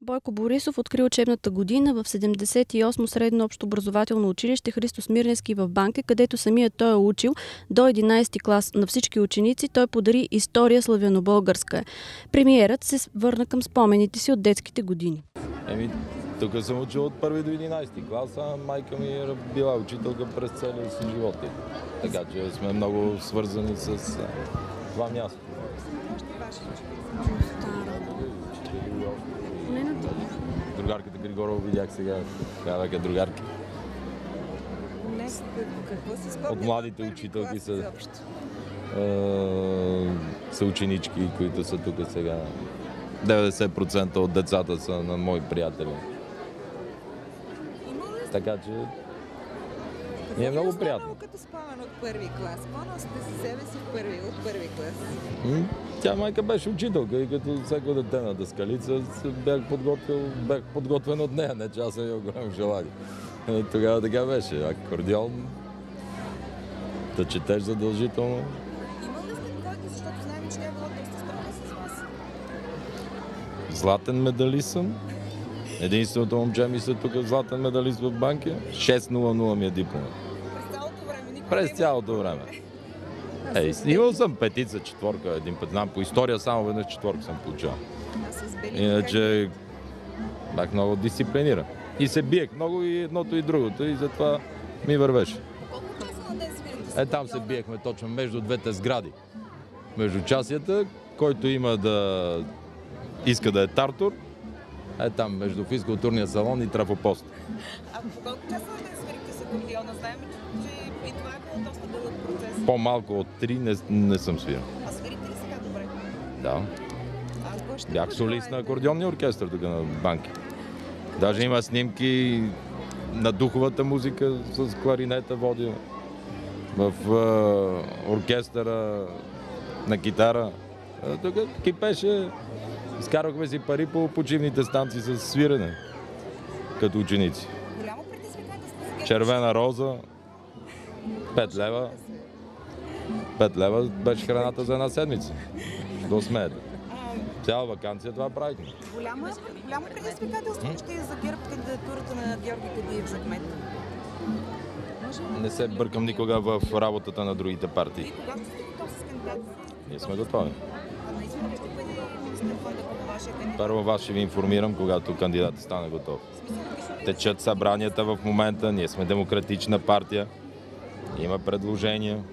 Бойко Борисов откри учебната година в 78-о средно общообразователно училище Христо Смирненски в Банкя, където самият той е учил до 11-ти клас. На всички ученици той подари история славянобългарска. Премиерът се върна към спомените си от детските години. Тук съм учил от 1 до 11 клас, а майка ми е била учителка през целия си живот. Така че сме много свързани с това място. Другарката Григорова видях сега. Казаха другарки. От младите учителки са ученички, които са тук сега. 90% от децата са на мои приятели. Така че ми е много приятно. Като спомен от първи клас. По-носите си себе си от първи клас. Тя майка беше учителка и като всяко дете на дъскалица бях подготвен от нея, не че аз съм я голям желание. Тогава така беше. Акордеон, да четеш задължително. Има ли сте двойки, защото знаем, че тя е било доста строга с вас? Златен медалист съм. Единственото момче ми са тук златен медалист в Банкя. 6.00 ми е диплома. През цялото време? През цялото време. Имал съм петица, четворка един път. Знам, по история само веднъж четворка съм получавал. Иначе бях много дисциплиниран. И се биех много и едното и другото и затова ми вървеше. Колко часа на ден свирите? Там се биехме точно между двете сгради. Между частията, който има да иска да е тартор, там между физкултурния салон и трафопост. А по колко часа на ден свирите с акордеона? Знаем, че и това е било доста дълъг процес. По-малко от 3 не съм свирил. А свирите ли сега добре? Да. Бях солист на акордеонния оркестър тук на Банкя. Даже има снимки на духовата музика с кларинета водил. В оркестъра на китара. Тук кипеше. Изкарвахме си пари по почивните станции с свирене, като ученици. Голямо предизвикателство. Червена роза, 5 лева. 5 лева беше храната за една седмица. До смеете. Цяла ваканция това правихме. Голямо предизвикателство ще е за ГЕРБ кандидатурата на Георги Кадиев за кмет. Не се бъркам никога в работата на другите партии. И кога ще сте готов с кандидат? Ние сме готови. А наистина ще бъде министър Фондък по вашия кандидат? Първо вас ще ви информирам, когато кандидатът стане готов. Течат събранията в момента, ние сме демократична партия, има предложения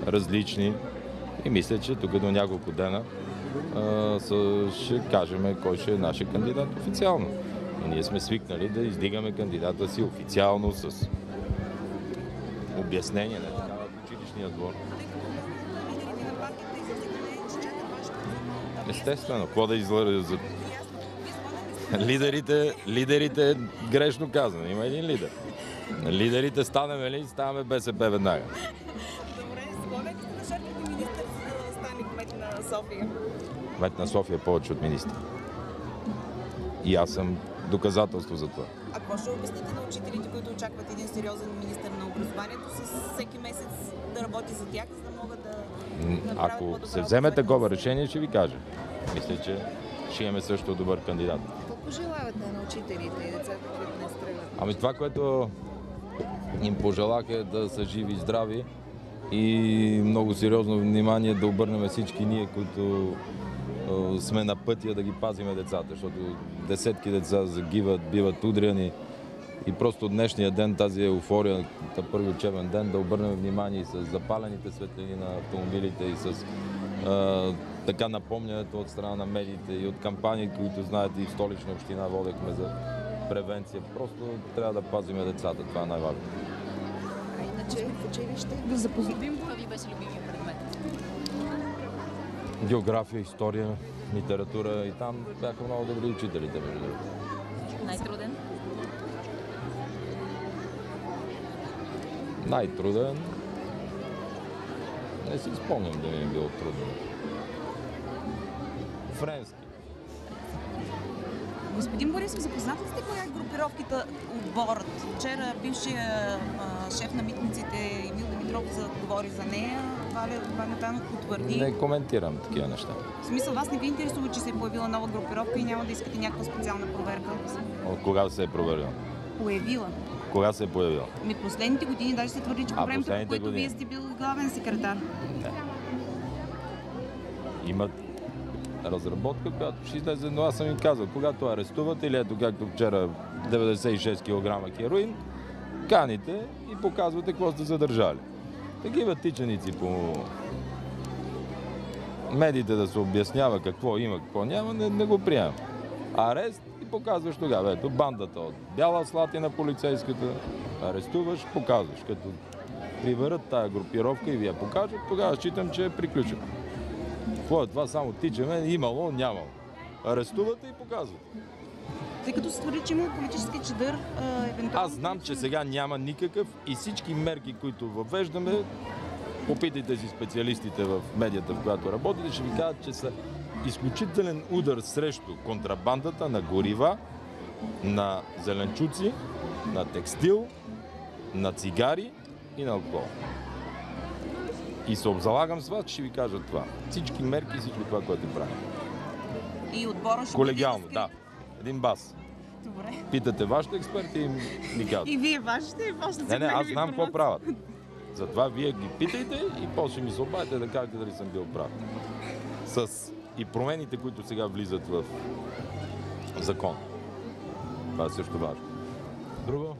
различни и мисля, че тук до няколко дена ще кажем кой ще е нашия кандидат официално. И ние сме свикнали да издигаме кандидата си официално с обяснение, не така в училищния двор. Естествено, какво да излъжа? Лидерите, грешно казано, има един лидер. Лидерите станем ли, ставаме БСП веднага. Добре, склонен сте да жертвате министър, за да стане кмет на София? Кмет на София е повече от министър. И аз съм доказателство за това. А какво ще обясните на учителите, които очакват един сериозен министър на образованието, с всеки месец да работи за тях, за да могат да направят Ако по-добро се вземе такова решение, ще ви кажа. Мисля, че ще имаме също добър кандидат. Какво пожелавате на учителите и децата, които не стрелят? Това, което им пожелах е да са живи и здрави и много сериозно внимание да обърнем всички ние, които сме на пътя да ги пазиме децата, защото десетки деца загиват, биват удряни и просто днешния ден, тази еуфория, на първи учебен ден, да обърнем внимание и с запалените светлини на автомобилите и с така напомнянето от страна на медиите и от кампании, които знаете и в Столична община водехме за превенция. Просто трябва да пазиме децата, това е най-важно. А иначе в училище? Да запознаем. Това ви беше любимия предмет? География, история, литература и там бяха много добри учителите, между другото. Най-труден? Най-труден? Не си спомням да ми е било трудно. Френски. Господин Борисов, запознат ли сте коя е групировката Отборът? Вчера бившия шеф на митниците Емил Димитров говори за нея. Ваня Танов потвърди. Не коментирам такива неща. В смисъл, вас не ви интересува, че се е появила нова групировка и няма да искате някаква специална проверка? От кога се е проверила? Появила. Кога се е появила? Последните години даже се твърди, че по времето, по което години. вие сте бил главен секретар. Не. Имат разработка, която ще излезе, но аз съм им казал, когато арестуват или ето както вчера 96 кг хероин, каните и показвате какво сте задържали. Такива тичаници по медиите да се обяснява какво има, какво няма, не го приемам. Арест и показваш тогава. Ето бандата от Бяла Слатина полицейската, арестуваш, показваш. Като приберат тая групировка и ви я покажат, тогава считам, че е приключено. Какво е това? Само тичаме, имало, нямало. Арестувате и показвате. Тъй като се твърди, че има политически чадър, евентуално... Аз знам, че сега няма никакъв и всички мерки, които въвеждаме, попитайте си специалистите в медията, в която работите, ще ви кажат, че са изключителен удар срещу контрабандата на горива, на зеленчуци, на текстил, на цигари и на алкохол. И се обзалагам с вас, че ще ви кажа това. Всички мерки и всичко това, което правим. И отбора ще колегиално, бъде да. Един бас. Добре. Питате вашите експерти и ми казват. И вие вашите, вашите. Не, аз знам какво правят. Затова вие ги питайте и после ми се обадите да кажете дали съм бил прав. С и промените, които сега влизат в закон. Това е също важно. Друго?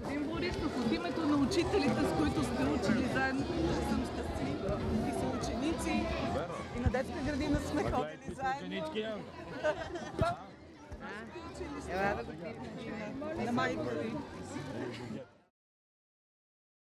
Господин Борисов, от името на учителите, с които сте учили заедно, съм щастлива. И са ученици, и на детска градина сме ходили заедно. Ела да го видим. На майка ви.